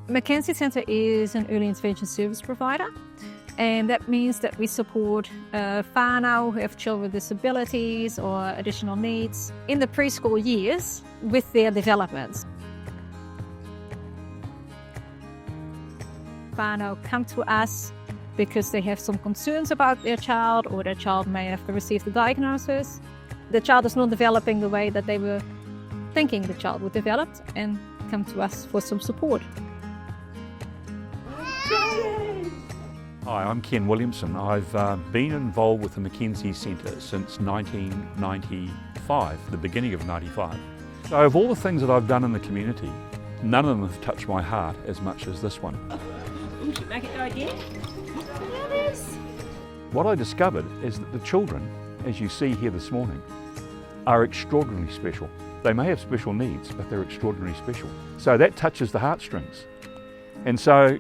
Mckenzie Centre is an early intervention service provider, and that means that we support whānau who have children with disabilities or additional needs in the preschool years with their developments. Whānau come to us because they have some concerns about their child, or their child may have received a diagnosis. The child is not developing the way that they were thinking the child would develop, and come to us for some support. Hi, I'm Ken Williamson. I've been involved with the Mckenzie Centre since 1995, the beginning of 95. So of all the things that I've done in the community, none of them have touched my heart as much as this one. Make it go again. What I discovered is that the children, as you see here this morning, are extraordinarily special. They may have special needs, but they're extraordinarily special. So that touches the heartstrings. And so,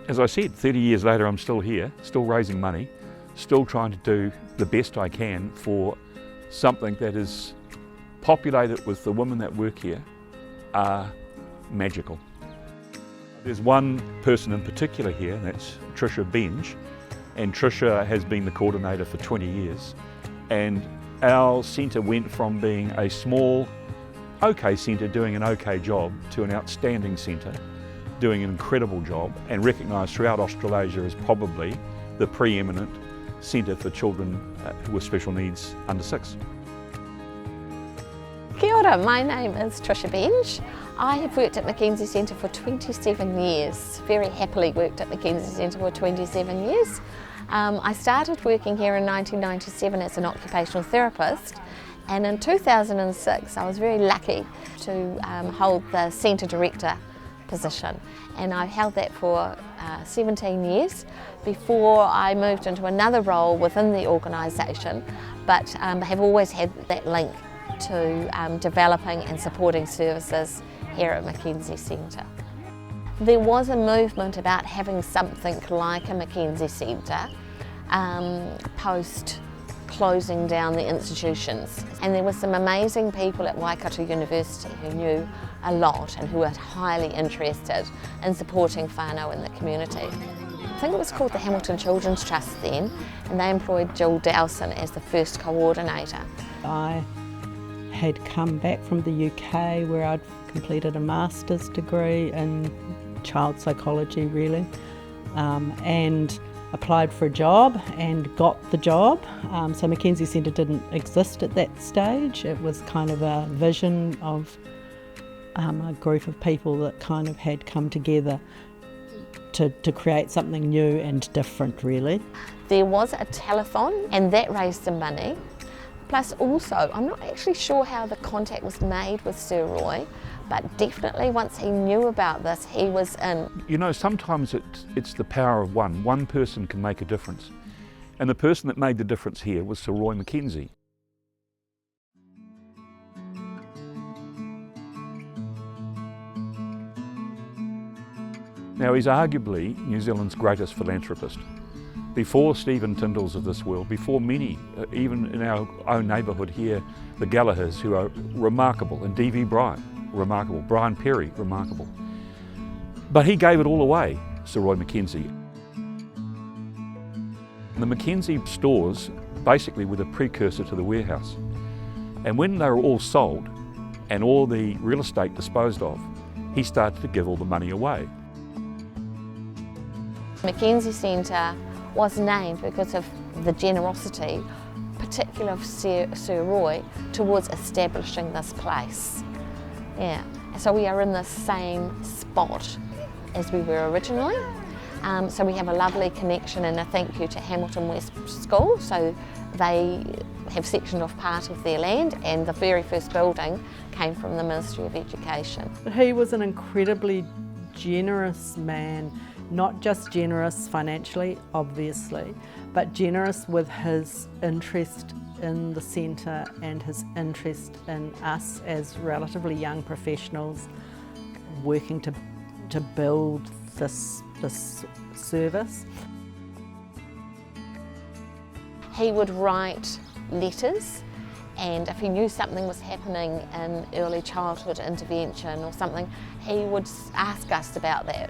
as I said, 30 years later, I'm still here, still raising money, still trying to do the best I can for something that is populated with the women that work here are magical. There's one person in particular here, and that's Trisha Benj, and Trisha has been the coordinator for 20 years. And our centre went from being a small, okay centre doing an okay job to an outstanding centre doing an incredible job, and recognised throughout Australasia as probably the preeminent centre for children with special needs under 6. Kia ora, my name is Trisha Benj. I have worked at Mckenzie Centre for 27 years, very happily worked at Mckenzie Centre for 27 years. I started working here in 1997 as an occupational therapist, and in 2006 I was very lucky to hold the Centre Director position, and I held that for 17 years before I moved into another role within the organisation, but have always had that link to developing and supporting services here at Mckenzie Centre. There was a movement about having something like a Mckenzie Centre post closing down the institutions, and there were some amazing people at Waikato University who knew a lot and who were highly interested in supporting whānau in the community. I think it was called the Hamilton Children's Trust then, and they employed Jill Dowson as the first coordinator. I had come back from the UK where I'd completed a master's degree in child psychology really, and applied for a job and got the job. So Mckenzie Centre didn't exist at that stage. It was kind of a vision of a group of people that kind of had come together to create something new and different really. There was a telethon, and that raised some money. Plus also, I'm not actually sure how the contact was made with Sir Roy, but definitely once he knew about this, he was in. You know, sometimes it's the power of one. One person can make a difference. And the person that made the difference here was Sir Roy Mckenzie. Now, he's arguably New Zealand's greatest philanthropist. Before Stephen Tyndall's of this world, before many, even in our own neighbourhood here, the Gallaghers, who are remarkable, and D.V. Bryant, remarkable, Brian Perry, remarkable. But he gave it all away, Sir Roy Mckenzie. The Mckenzie stores basically were the precursor to the warehouse. And when they were all sold and all the real estate disposed of, he started to give all the money away. Mckenzie Centre was named because of the generosity, particularly of Sir Roy, towards establishing this place. Yeah, so we are in the same spot as we were originally. So we have a lovely connection, and a thank you to Hamilton West School. So they have sectioned off part of their land, and the very first building came from the Ministry of Education. He was an incredibly generous man. Not just generous financially, obviously, but generous with his interest in the centre and his interest in us as relatively young professionals working to build this service. He would write letters, and if he knew something was happening in early childhood intervention or something, he would ask us about that.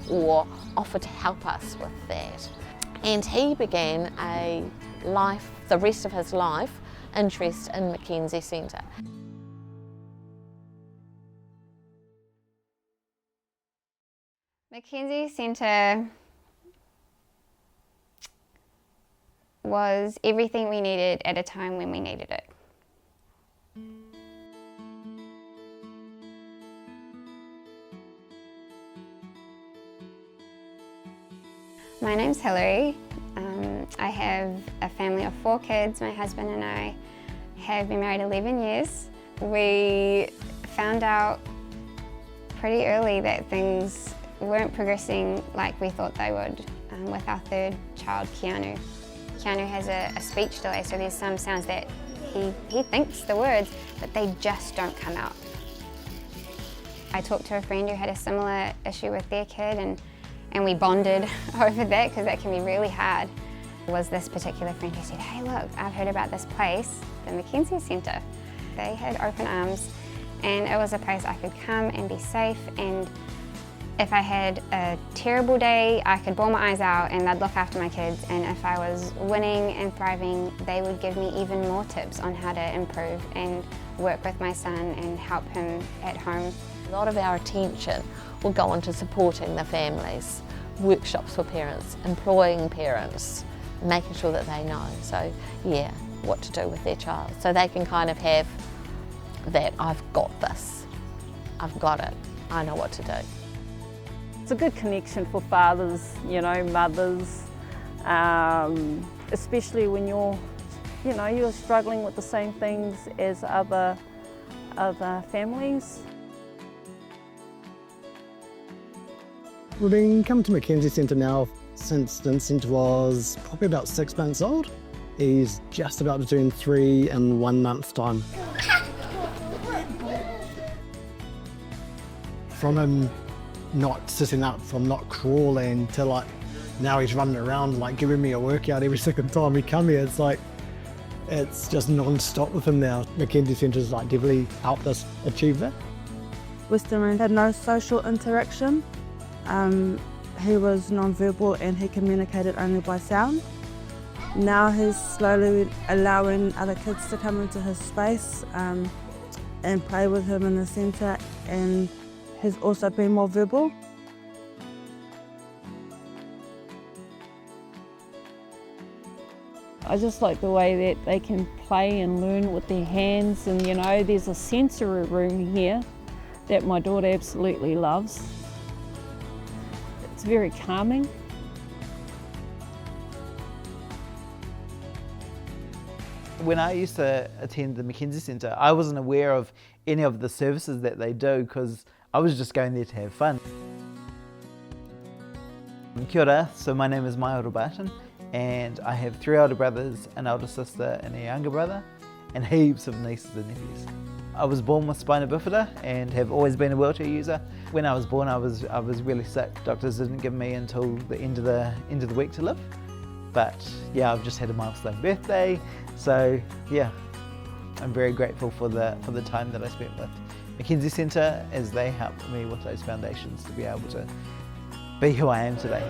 or offer to help us with that. And he began the rest of his life, interest in Mckenzie Centre. Mckenzie Centre was everything we needed at a time when we needed it. My name's Hilary. I have a family of 4 kids. My husband and I have been married 11 years. We found out pretty early that things weren't progressing like we thought they would with our 3rd child, Keanu. Keanu has a speech delay, so there's some sounds that he thinks the words, but they just don't come out. I talked to a friend who had a similar issue with their kid, and we bonded over that because that can be really hard. Was this particular friend who said, hey look, I've heard about this place, the Mckenzie Centre. They had open arms, and it was a place I could come and be safe, and if I had a terrible day, I could bawl my eyes out and they'd look after my kids, and if I was winning and thriving, they would give me even more tips on how to improve and work with my son and help him at home. A lot of our attention will go into supporting the families, workshops for parents, employing parents, making sure that they know, so yeah, what to do with their child. So they can kind of have that, I've got this, I've got it, I know what to do. It's a good connection for fathers, you know, mothers, especially when you're struggling with the same things as other families. We've been coming to Mckenzie Centre now since Vincent was probably about 6 months old. He's just about to turn 3 in 1 month's time. From him not sitting up, from not crawling to like now he's running around like giving me a workout every single time we come here. It's like it's just non-stop with him now. Mckenzie Centre's like definitely helped us achieve that. Winston had no social interaction. He was non-verbal and he communicated only by sound. Now he's slowly allowing other kids to come into his space and play with him in the centre, and he's also been more verbal. I just like the way that they can play and learn with their hands, and you know, there's a sensory room here that my daughter absolutely loves. It's very calming. When I used to attend the Mckenzie Centre, I wasn't aware of any of the services that they do because I was just going there to have fun. Kia ora, so my name is Maioru Barton, and I have 3 older brothers, an older sister and a younger brother, and heaps of nieces and nephews. I was born with spina bifida and have always been a wheelchair user. When I was born, I was really sick. Doctors didn't give me until the end of the week to live. But yeah, I've just had a milestone birthday, so yeah, I'm very grateful for the time that I spent with Mckenzie Centre as they helped me with those foundations to be able to be who I am today.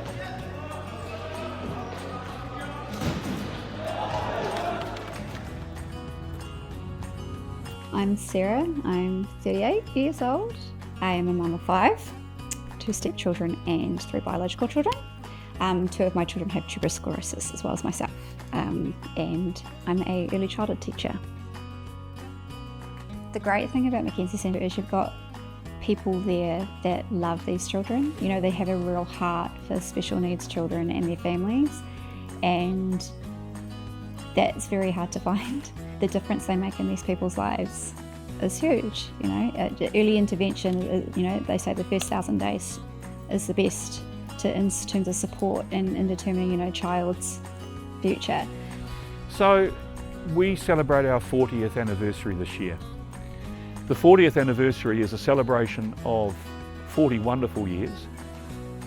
I'm Sarah, I'm 38 years old. I am a mum of 5, 2 stepchildren and 3 biological children. 2 of my children have tuberous sclerosis as well as myself, and I'm an early childhood teacher. The great thing about Mckenzie Centre is you've got people there that love these children. You know, they have a real heart for special needs children and their families, and that's very hard to find. The difference they make in these people's lives is huge. You know, early intervention, you know, they say the first 1,000 days is the best in terms of support and in determining, you know, child's future. So we celebrate our 40th anniversary this year. The 40th anniversary is a celebration of 40 wonderful years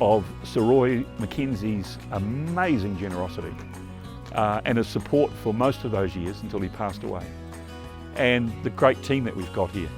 of Sir Roy Mckenzie's amazing generosity and his support for most of those years until he passed away, and the great team that we've got here.